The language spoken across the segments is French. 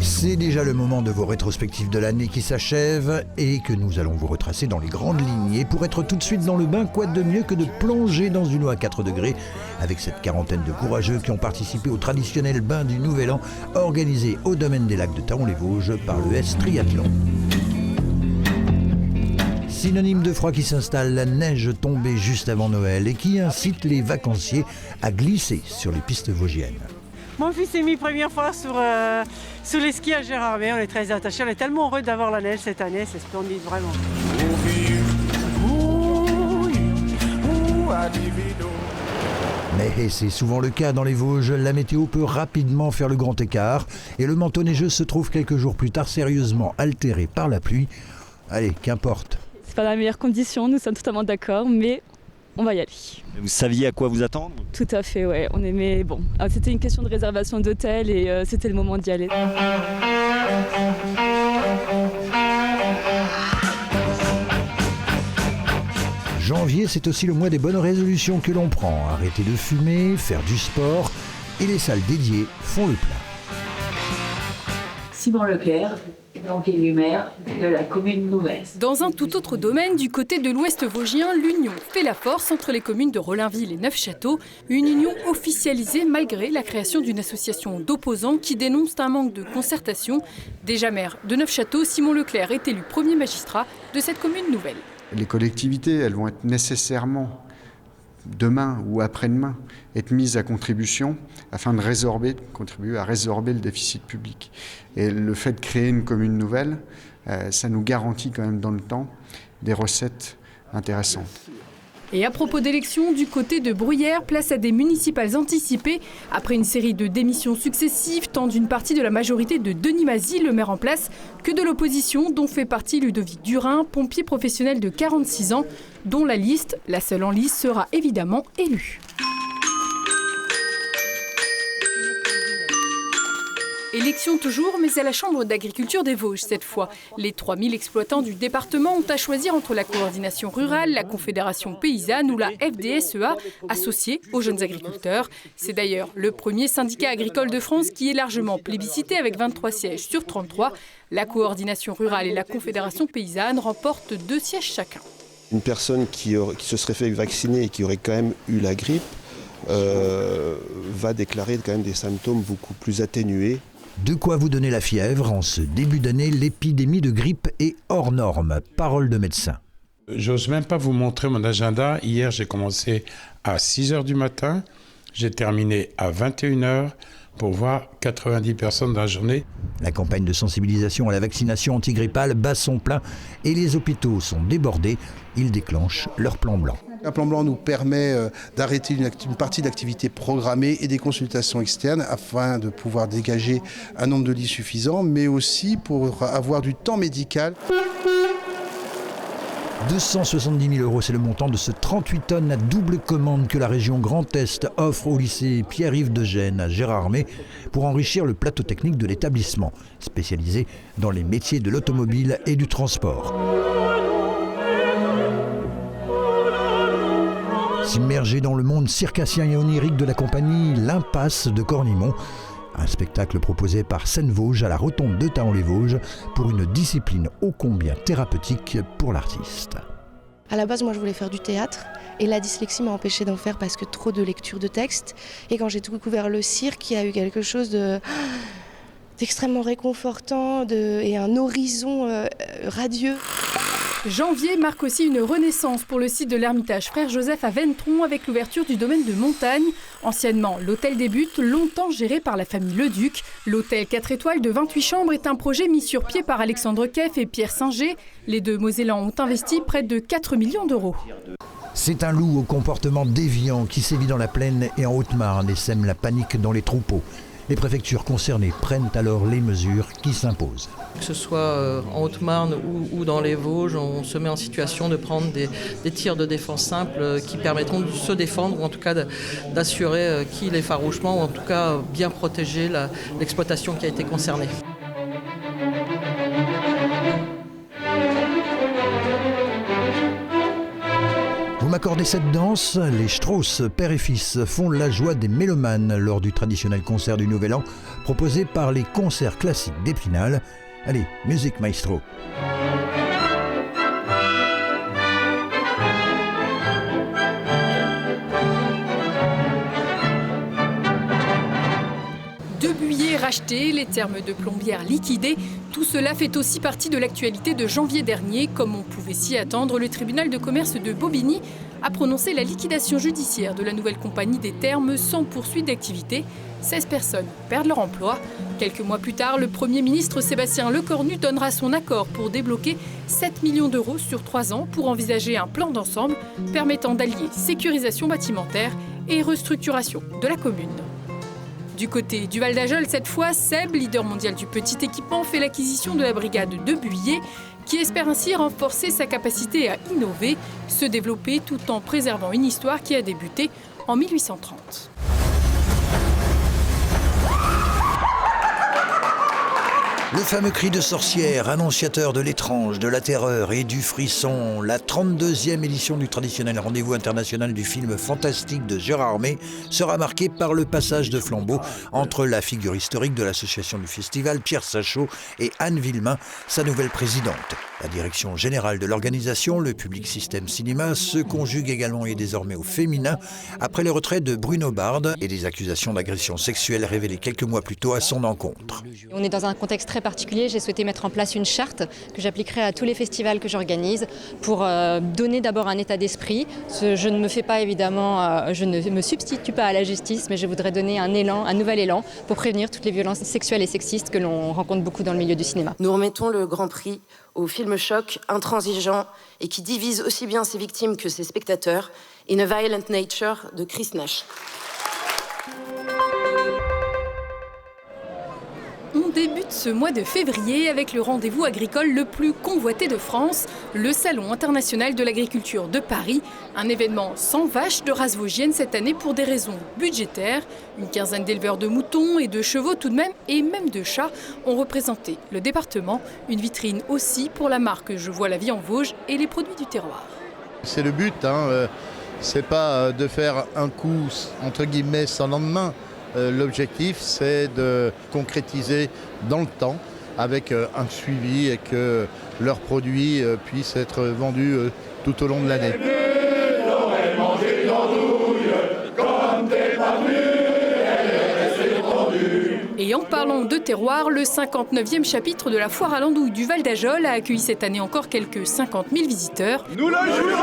C'est déjà le moment de vos rétrospectives de l'année qui s'achèvent et que nous allons vous retracer dans les grandes lignes. Et pour être tout de suite dans le bain, quoi de mieux que de plonger dans une eau à 4 degrés avec cette quarantaine de courageux qui ont participé au traditionnel bain du Nouvel An organisé au domaine des lacs de Thaon-les-Vosges par le S Triathlon. Synonyme de froid qui s'installe, la neige tombée juste avant Noël et qui incite les vacanciers à glisser sur les pistes vosgiennes. Mon fils s'est mis première fois sous les skis à Gérardmer, on est très attachés, on est tellement heureux d'avoir la neige cette année, c'est splendide vraiment. Mais c'est souvent le cas dans les Vosges, la météo peut rapidement faire le grand écart et le manteau neigeux se trouve quelques jours plus tard sérieusement altéré par la pluie. Allez, qu'importe. C'est pas la meilleure condition, nous sommes totalement d'accord, mais on va y aller. Vous saviez à quoi vous attendre? Tout à fait, ouais. On aimait. Bon, c'était une question de réservation d'hôtel et c'était le moment d'y aller. Janvier, c'est aussi le mois des bonnes résolutions que l'on prend. Arrêter de fumer, faire du sport et les salles dédiées font le plein. Simon Leclerc, donc élu maire de la commune nouvelle. Dans un tout autre domaine, du côté de l'Ouest vosgien, l'union fait la force entre les communes de Rollainville et Neufchâteau. Une union officialisée malgré la création d'une association d'opposants qui dénonce un manque de concertation. Déjà maire de Neufchâteau, Simon Leclerc est élu premier magistrat de cette commune nouvelle. Les collectivités, elles vont être nécessairement, demain ou après-demain, être mises à contribution afin de contribuer à résorber le déficit public. Et le fait de créer une commune nouvelle, ça nous garantit quand même dans le temps des recettes intéressantes. Et à propos d'élections, du côté de Bruyères, place à des municipales anticipées. Après une série de démissions successives, tant d'une partie de la majorité de Denis Mazy, le maire en place, que de l'opposition, dont fait partie Ludovic Durin, pompier professionnel de 46 ans, dont la liste, la seule en lice, sera évidemment élue. Élection toujours, mais à la Chambre d'agriculture des Vosges cette fois. Les 3000 exploitants du département ont à choisir entre la coordination rurale, la Confédération paysanne ou la FDSEA, associée aux jeunes agriculteurs. C'est d'ailleurs le premier syndicat agricole de France qui est largement plébiscité avec 23 sièges sur 33. La coordination rurale et la Confédération paysanne remportent 2 sièges chacun. Une personne qui se serait fait vacciner et qui aurait quand même eu la grippe va déclarer quand même des symptômes beaucoup plus atténués. De quoi vous donner la fièvre en ce début d'année, l'épidémie de grippe est hors norme. Parole de médecin. J'ose même pas vous montrer mon agenda. Hier, j'ai commencé à 6h du matin. J'ai terminé à 21h pour voir 90 personnes dans la journée. La campagne de sensibilisation à la vaccination antigrippale bat son plein et les hôpitaux sont débordés. Ils déclenchent leur plan blanc. Un plan blanc nous permet d'arrêter une partie d'activité programmée et des consultations externes afin de pouvoir dégager un nombre de lits suffisant, mais aussi pour avoir du temps médical. 270 000 €, c'est le montant de ce 38 tonnes à double commande que la région Grand Est offre au lycée Pierre-Yves de Gênes à Gérardmer pour enrichir le plateau technique de l'établissement, spécialisé dans les métiers de l'automobile et du transport. S'immerger dans le monde circassien et onirique de la compagnie L'Impasse de Cornimont, un spectacle proposé par Seine-Vosges à la Rotonde de Thaon-les-Vosges pour une discipline ô combien thérapeutique pour l'artiste. À la base, moi je voulais faire du théâtre et la dyslexie m'a empêchée d'en faire parce que trop de lecture de texte. Et quand j'ai découvert le cirque, il y a eu quelque chose d'extrêmement réconfortant et un horizon radieux. Janvier marque aussi une renaissance pour le site de l'Ermitage Frère Joseph à Ventron avec l'ouverture du domaine de montagne. Anciennement, l'hôtel des Buttes, longtemps géré par la famille Leduc. L'hôtel 4 étoiles de 28 chambres est un projet mis sur pied par Alexandre Keff et Pierre Singer. Les deux Mosellans ont investi près de 4 millions d'euros. C'est un loup au comportement déviant qui sévit dans la plaine et en Haute-Marne et sème la panique dans les troupeaux. Les préfectures concernées prennent alors les mesures qui s'imposent. Que ce soit en Haute-Marne ou dans les Vosges, on se met en situation de prendre des tirs de défense simples qui permettront de se défendre ou en tout cas d'assurer qu'il effarouchement ou en tout cas bien protéger l'exploitation qui a été concernée. Vous m'accordez cette danse? Les Strauss, père et fils, font la joie des mélomanes lors du traditionnel concert du Nouvel An proposé par les concerts classiques d'Épinal. Allez, musique maestro. Rachetés, les termes de plombière liquidés, tout cela fait aussi partie de l'actualité de janvier dernier. Comme on pouvait s'y attendre, le tribunal de commerce de Bobigny a prononcé la liquidation judiciaire de la nouvelle compagnie des Thermes sans poursuite d'activité. 16 personnes perdent leur emploi. Quelques mois plus tard, le Premier ministre Sébastien Lecornu donnera son accord pour débloquer 7 millions d'euros sur 3 ans pour envisager un plan d'ensemble permettant d'allier sécurisation bâtimentaire et restructuration de la commune. Du côté du Val d'Ajol, cette fois, Seb, leader mondial du petit équipement, fait l'acquisition de la brigade de Buyer, qui espère ainsi renforcer sa capacité à innover, se développer tout en préservant une histoire qui a débuté en 1830. Le fameux cri de sorcière, annonciateur de l'étrange, de la terreur et du frisson. La 32e édition du traditionnel rendez-vous international du film fantastique de Gérard May sera marquée par le passage de flambeau entre la figure historique de l'association du festival, Pierre Sachot, et Anne Villemain, sa nouvelle présidente. La direction générale de l'organisation, le Public System Cinéma, se conjugue également et désormais au féminin après le retrait de Bruno Bard et des accusations d'agression sexuelle révélées quelques mois plus tôt à son encontre. On est dans un contexte très particulier. J'ai souhaité mettre en place une charte que j'appliquerai à tous les festivals que j'organise pour donner d'abord un état d'esprit. Je ne me fais pas évidemment, je ne me substitue pas à la justice, mais je voudrais donner un élan, un nouvel élan pour prévenir toutes les violences sexuelles et sexistes que l'on rencontre beaucoup dans le milieu du cinéma. Nous remettons le grand prix au film choc, intransigeant et qui divise aussi bien ses victimes que ses spectateurs, In a Violent Nature de Chris Nash. On débute ce mois de février avec le rendez-vous agricole le plus convoité de France, le Salon international de l'agriculture de Paris. Un événement sans vaches de race vosgienne cette année pour des raisons budgétaires. Une quinzaine d'éleveurs de moutons et de chevaux tout de même, et même de chats, ont représenté le département. Une vitrine aussi pour la marque Je vois la vie en Vosges et les produits du terroir. C'est le but, c'est pas de faire un coup entre guillemets sans lendemain. L'objectif, c'est de concrétiser dans le temps avec un suivi et que leurs produits puissent être vendus tout au long de l'année. Et en parlant de terroir, le 59e chapitre de la foire à l'andouille du Val d'Ajol a accueilli cette année encore quelques 50 000 visiteurs. Nous le jurons !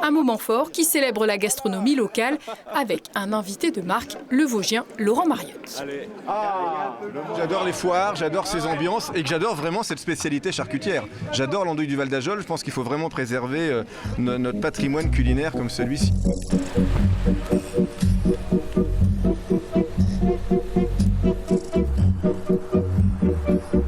Un moment fort qui célèbre la gastronomie locale avec un invité de marque, le Vosgien Laurent Mariotte. J'adore les foires, j'adore ces ambiances et que j'adore vraiment cette spécialité charcutière. J'adore l'andouille du Val d'Ajol, je pense qu'il faut vraiment préserver notre patrimoine culinaire comme celui-ci.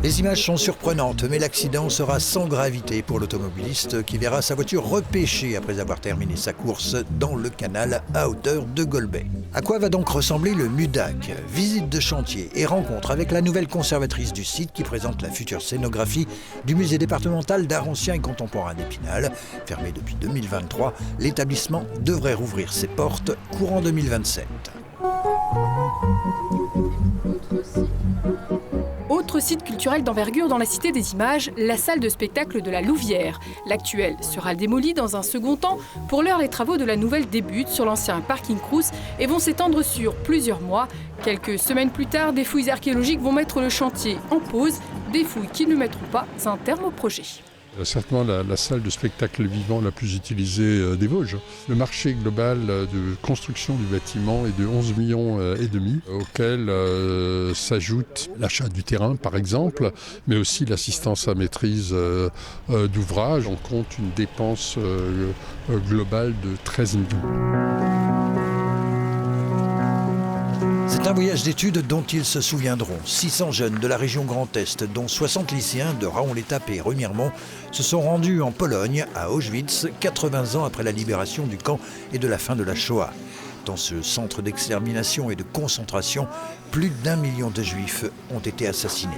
Les images sont surprenantes, mais l'accident sera sans gravité pour l'automobiliste qui verra sa voiture repêchée après avoir terminé sa course dans le canal à hauteur de Golbet. À quoi va donc ressembler le MUDAC? Visite de chantier et rencontre avec la nouvelle conservatrice du site qui présente la future scénographie du musée départemental d'art ancien et contemporain d'Épinal. Fermé depuis 2023, l'établissement devrait rouvrir ses portes courant 2027. Autre site culturel d'envergure dans la Cité des Images, la salle de spectacle de la Louvière. L'actuelle sera démolie dans un second temps. Pour l'heure, les travaux de la nouvelle débutent sur l'ancien parking Crous et vont s'étendre sur plusieurs mois. Quelques semaines plus tard, des fouilles archéologiques vont mettre le chantier en pause, des fouilles qui ne mettront pas un terme au projet. Certainement la salle de spectacle vivant la plus utilisée des Vosges. Le marché global de construction du bâtiment est de 11,5 millions auquel s'ajoute l'achat du terrain par exemple, mais aussi l'assistance à maîtrise d'ouvrage. On compte une dépense globale de 13 millions. C'est un voyage d'études dont ils se souviendront. 600 jeunes de la région Grand Est, dont 60 lycéens de Raon-l'Étape et Remiremont, se sont rendus en Pologne, à Auschwitz, 80 ans après la libération du camp et de la fin de la Shoah. Dans ce centre d'extermination et de concentration, plus d'1 million de juifs ont été assassinés.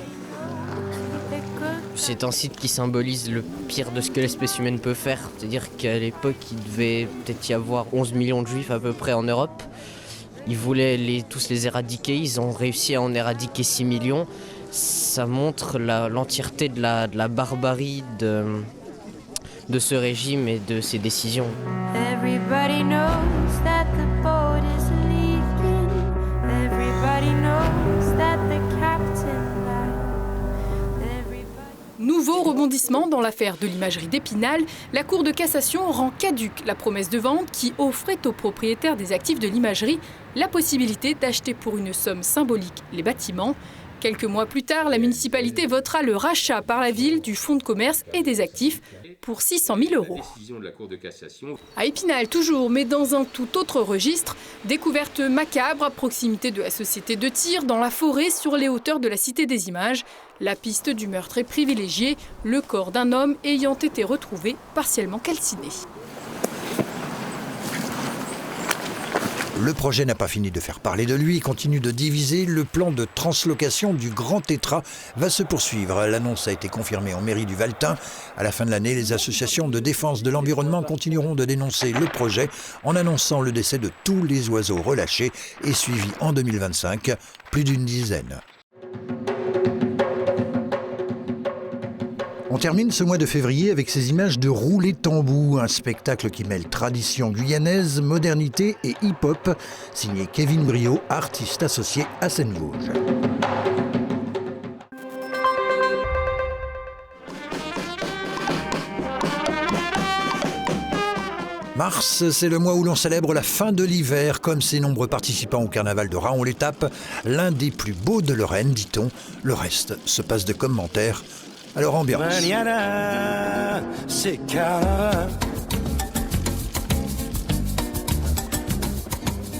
C'est un site qui symbolise le pire de ce que l'espèce humaine peut faire. C'est-à-dire qu'à l'époque, il devait peut-être y avoir 11 millions de juifs à peu près en Europe. ils voulaient tous les éradiquer, ils ont réussi à en éradiquer 6 millions. Ça montre l'entièreté de la barbarie de ce régime et de ses décisions. Everybody knows that the boat is leaking. Everybody knows that the captain lied. Nouveau rebondissement dans l'affaire de l'imagerie d'Épinal, la Cour de cassation rend caduque la promesse de vente qui offrait aux propriétaires des actifs de l'imagerie la possibilité d'acheter pour une somme symbolique les bâtiments. Quelques mois plus tard, la municipalité votera le rachat par la ville du fonds de commerce et des actifs pour 600 000 €. À Épinal toujours, mais dans un tout autre registre, découverte macabre à proximité de la société de tir dans la forêt sur les hauteurs de la Cité des Images. La piste du meurtre est privilégiée, le corps d'un homme ayant été retrouvé partiellement calciné. Le projet n'a pas fini de faire parler de lui, il continue de diviser. Le plan de translocation du Grand Tétras va se poursuivre. L'annonce a été confirmée en mairie du Valtin. À la fin de l'année, les associations de défense de l'environnement continueront de dénoncer le projet en annonçant le décès de tous les oiseaux relâchés et suivis en 2025, plus d'une dizaine. On termine ce mois de février avec ces images de Roulet Tambou, un spectacle qui mêle tradition guyanaise, modernité et hip-hop, signé Kevin Brio, artiste associé à Seine-Vosges. Mars, c'est le mois où l'on célèbre la fin de l'hiver, comme ses nombreux participants au carnaval de Raon-l'Étape, l'un des plus beaux de Lorraine, dit-on. Le reste se passe de commentaires. Alors ambiance. Mañana, c'est carnaval.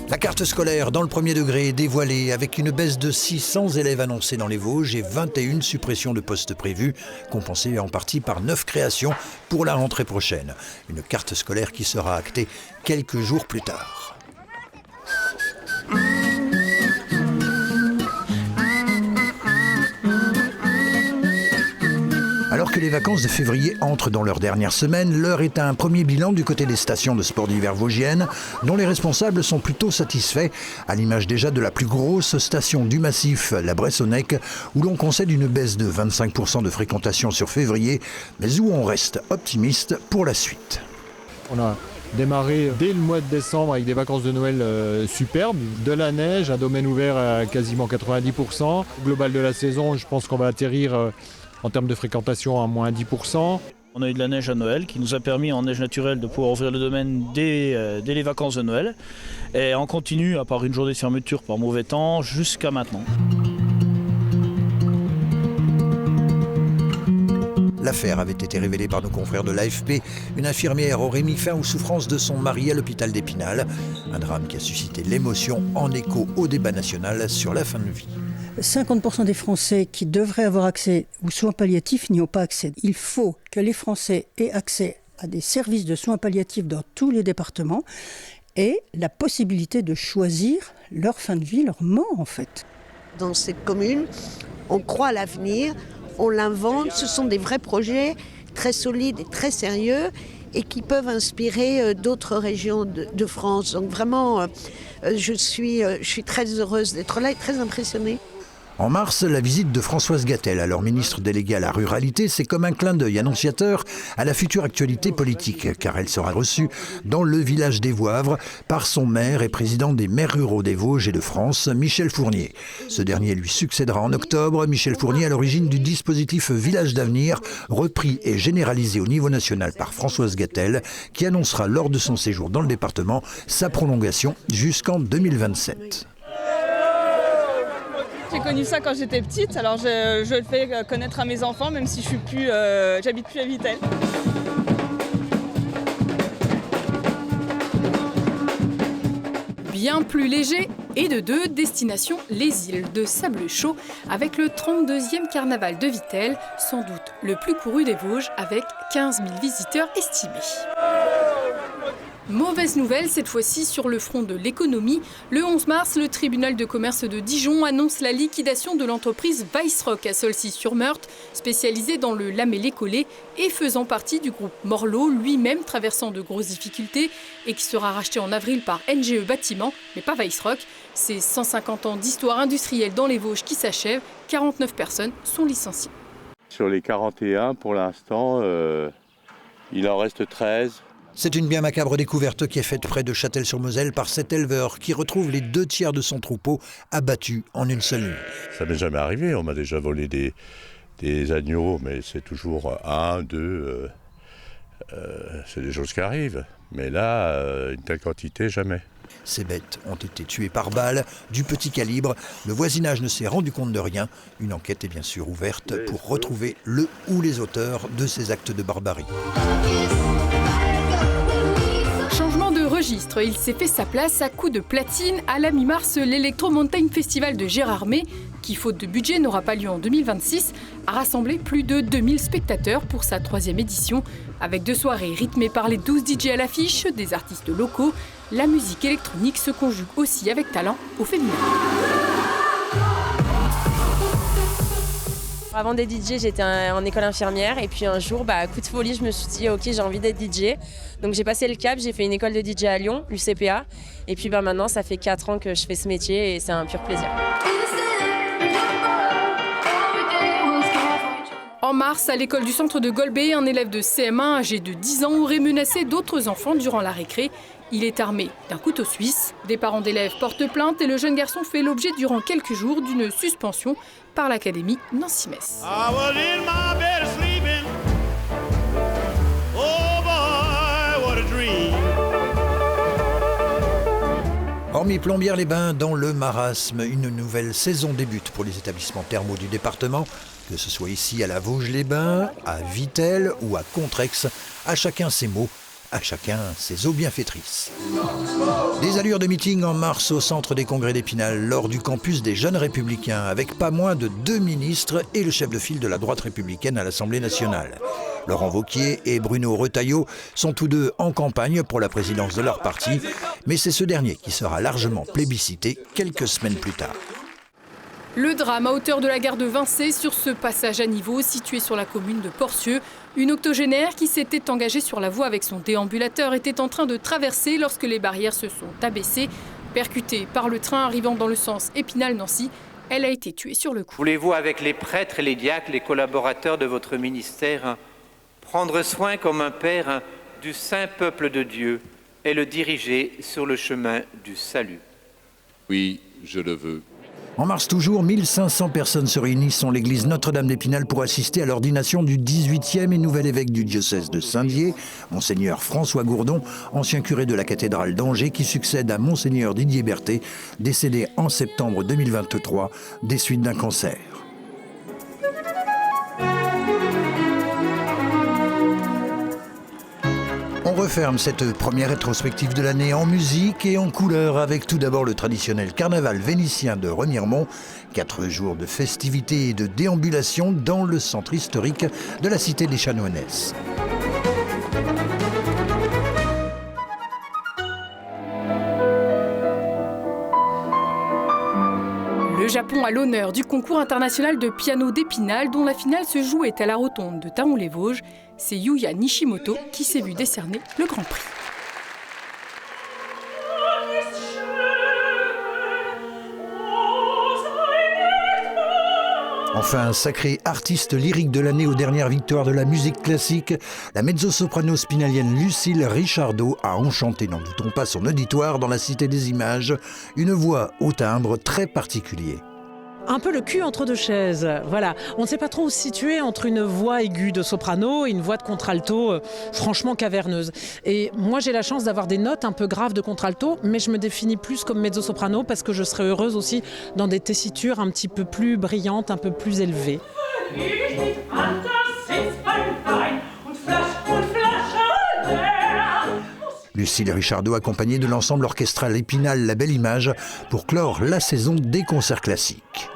La carte scolaire dans le premier degré est dévoilée avec une baisse de 600 élèves annoncés dans les Vosges et 21 suppressions de postes prévues, compensées en partie par 9 créations pour la rentrée prochaine. Une carte scolaire qui sera actée quelques jours plus tard. Alors que les vacances de février entrent dans leur dernière semaine, l'heure est à un premier bilan du côté des stations de sport d'hiver vosgiennes, dont les responsables sont plutôt satisfaits, à l'image déjà de la plus grosse station du massif, la Bressonnec, où l'on concède une baisse de 25% de fréquentation sur février, mais où on reste optimiste pour la suite. On a démarré dès le mois de décembre avec des vacances de Noël superbes, de la neige, un domaine ouvert à quasiment 90%. Au global de la saison, je pense qu'on va atterrir en termes de fréquentation à moins 10%. On a eu de la neige à Noël qui nous a permis en neige naturelle de pouvoir ouvrir le domaine dès les vacances de Noël. Et on continue, à part une journée de fermeture par mauvais temps, jusqu'à maintenant. L'affaire avait été révélée par nos confrères de l'AFP. Une infirmière aurait mis fin aux souffrances de son mari à l'hôpital d'Épinal. Un drame qui a suscité l'émotion en écho au débat national sur la fin de vie. 50% des Français qui devraient avoir accès aux soins palliatifs n'y ont pas accès. Il faut que les Français aient accès à des services de soins palliatifs dans tous les départements et la possibilité de choisir leur fin de vie, leur mort en fait. Dans cette commune, on croit à l'avenir, on l'invente, ce sont des vrais projets très solides et très sérieux et qui peuvent inspirer d'autres régions de France. Donc vraiment, je suis très heureuse d'être là et très impressionnée. En mars, la visite de Françoise Gatel, alors ministre déléguée à la ruralité, c'est comme un clin d'œil annonciateur à la future actualité politique, car elle sera reçue dans le village des Voivres par son maire et président des maires ruraux des Vosges et de France, Michel Fournier. Ce dernier lui succédera en octobre. Michel Fournier à l'origine du dispositif Village d'avenir, repris et généralisé au niveau national par Françoise Gatel, qui annoncera lors de son séjour dans le département sa prolongation jusqu'en 2027. J'ai connu ça quand j'étais petite, alors je le fais connaître à mes enfants, même si j'habite plus à Vittel. Bien plus léger et de deux, destination les îles de Sable Chaud avec le 32e carnaval de Vittel, sans doute le plus couru des Vosges avec 15 000 visiteurs estimés. Mauvaise nouvelle, cette fois-ci sur le front de l'économie. Le 11 mars, le tribunal de commerce de Dijon annonce la liquidation de l'entreprise Weissrock à Saulcy-sur-Meurthe, spécialisée dans le lamellé-collé et faisant partie du groupe Morlot, lui-même traversant de grosses difficultés et qui sera racheté en avril par NGE Bâtiment, mais pas Weissrock. C'est 150 ans d'histoire industrielle dans les Vosges qui s'achèvent. 49 personnes sont licenciées. Sur les 41, pour l'instant, il en reste 13. C'est une bien macabre découverte qui est faite près de Châtel-sur-Moselle par cet éleveur qui retrouve les 2/3 de son troupeau abattus en une seule nuit. Ça m'est jamais arrivé, on m'a déjà volé des agneaux, mais c'est toujours 1, 2, c'est des choses qui arrivent. Mais là, une telle quantité, jamais. Ces bêtes ont été tuées par balles, du petit calibre. Le voisinage ne s'est rendu compte de rien. Une enquête est bien sûr ouverte pour retrouver le ou les auteurs de ces actes de barbarie. Changement de registre, il s'est fait sa place à coups de platine à la mi-mars l'Electro Mountain Festival de Gérardmer, qui faute de budget n'aura pas lieu en 2026, a rassemblé plus de 2000 spectateurs pour sa 3e édition, avec 2 soirées rythmées par les 12 DJ à l'affiche, des artistes locaux. La musique électronique se conjugue aussi avec talent au féminin. Avant d'être DJ, j'étais en école infirmière et puis un jour, coup de folie, je me suis dit ok, j'ai envie d'être DJ. Donc j'ai passé le cap, j'ai fait une école de DJ à Lyon, l'UCPA. Et puis maintenant, ça fait 4 ans que je fais ce métier et c'est un pur plaisir. En mars, à l'école du centre de Golbet, un élève de CM1 âgé de 10 ans aurait menacé d'autres enfants durant la récré. Il est armé d'un couteau suisse. Des parents d'élèves portent plainte et le jeune garçon fait l'objet durant quelques jours d'une suspension par l'académie Nancy-Metz. Hormis Plombières-les-Bains, dans le marasme, une nouvelle saison débute pour les établissements thermaux du département, que ce soit ici à la Vosges-les-Bains, à Vittel ou à Contrex, à chacun ses mots. À chacun ses eaux bienfaitrices. Des allures de meeting en mars au centre des congrès d'Épinal lors du campus des Jeunes Républicains avec pas moins de 2 ministres et le chef de file de la droite républicaine à l'Assemblée nationale. Laurent Wauquiez et Bruno Retailleau sont tous deux en campagne pour la présidence de leur parti, mais c'est ce dernier qui sera largement plébiscité quelques semaines plus tard. Le drame à hauteur de la gare de Vincey sur ce passage à niveau situé sur la commune de Porcieux. Une octogénaire qui s'était engagée sur la voie avec son déambulateur était en train de traverser lorsque les barrières se sont abaissées. Percutée par le train arrivant dans le sens Épinal-Nancy, elle a été tuée sur le coup. Voulez-vous, avec les prêtres et les diacres, les collaborateurs de votre ministère, prendre soin comme un père du saint peuple de Dieu et le diriger sur le chemin du salut? Oui, je le veux. En mars toujours, 1500 personnes se réunissent en l'église Notre-Dame d'Épinal pour assister à l'ordination du 18e et nouvel évêque du diocèse de Saint-Dié, Monseigneur François Gourdon, ancien curé de la cathédrale d'Angers qui succède à Monseigneur Didier Berthet, décédé en septembre 2023 des suites d'un cancer. On referme cette première rétrospective de l'année en musique et en couleur avec tout d'abord le traditionnel carnaval vénitien de Remiremont. 4 jours de festivités et de déambulation dans le centre historique de la cité des Chanoinesses. Le Japon a l'honneur du concours international de piano d'Épinal dont la finale se jouait à la rotonde de Taon-les-Vosges. C'est Yuya Nishimoto qui s'est vu décerner le Grand Prix. Enfin, un sacré artiste lyrique de l'année aux dernières victoires de la musique classique, la mezzo-soprano spinalienne Lucille Richardot a enchanté, n'en doutons pas, son auditoire dans la Cité des Images, une voix au timbre très particulier. Un peu le cul entre deux chaises, voilà. On ne sait pas trop où se situer entre une voix aiguë de soprano et une voix de contralto franchement caverneuse. Et moi j'ai la chance d'avoir des notes un peu graves de contralto, mais je me définis plus comme mezzo-soprano parce que je serais heureuse aussi dans des tessitures un petit peu plus brillantes, un peu plus élevées. Lucille Richardot accompagnée de l'ensemble orchestral Épinal La Belle Image pour clore la saison des concerts classiques.